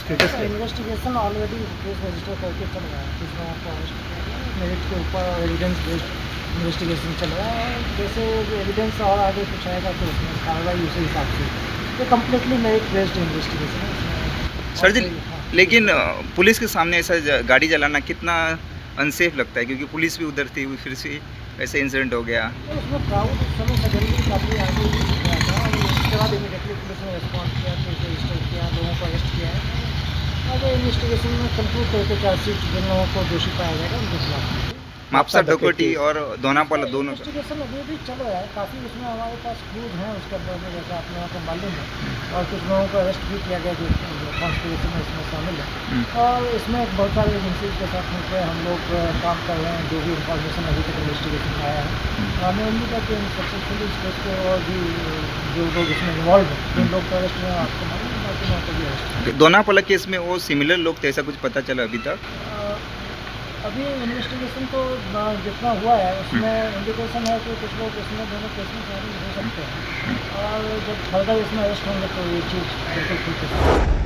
Status क्या है? Investigation already case register करके चल रहा है। कुछ लोगों को अरेस्ट किया गया है, मेरिट के ऊपर एविडेंस बेस्ड इन्वेस्टिगेशन चल रहा है। और जैसे एविडेंस और आगे कुछ आएगा तो उसमें कार्रवाई उसी हिसाब से। ये कम्प्लीटली मेरिट बेस्ड इन्वेस्टिगेशन है इसमें। सर और जी, कोई हाँ, लेकिन पुलिस के सामने ऐसा गाड़ी चलाना कितना अनसेफ लगता है, क्योंकि पुलिस भी उधर थी, फिर से ऐसे इंसिडेंट हो गया। तो उसमें क्राउड उस समय सडनली काफ़ी आगे हो गया था और उसके बाद इमीडिएटली पुलिस ने रिस्पॉन्ड किया, केस रजिस्टर किया, लोगों को अरेस्ट किया है। आगे इन्वेस्टिगेशन में कंक्लूड करके चार्जशीट जिन लोगों को दोषी पाया जाएगा उनके खिलाफ। मापसा डकैती और दोनापाला दोनों का। इन्वेस्टिगेशन अभी भी चल रहा है, काफ़ी उसमें हमारे पास क्लूज हैं उसके अंदर में, जैसा आप लोगों को मालूम है। और कुछ लोगों को अरेस्ट भी किया गया जो कॉन्स्पिरेसी में इसमें शामिल है। और इसमें बहुत सारे एजेंसीज के साथ मिलकर हम लोग काम कर रहे हैं। जो भी इंफॉर्मेशन अभी तक इन्वेस्टिगेशन में आया है, हमें उम्मीद है कि सक्सेसफुली इस केस को और भी जो लोग इसमें इन्वॉल्व हैं, जिन लोग को अरेस्ट हुए हैं आपको मालूम है, बाकी लोगों को भी अरेस्ट। दोनापाला केस में वो सिमिलर लोग थे, ऐसा कुछ पता चला अभी तक? अभी इन्वेस्टिगेशन तो जितना हुआ है उसमें इंडिकेशन है कि कुछ लोग इसमें दोनों केस में शामिल हो सकते हैं। और जब फर्दर इसमें अरेस्ट होंगे तो ये चीज़ बिल्कुल ठीक है।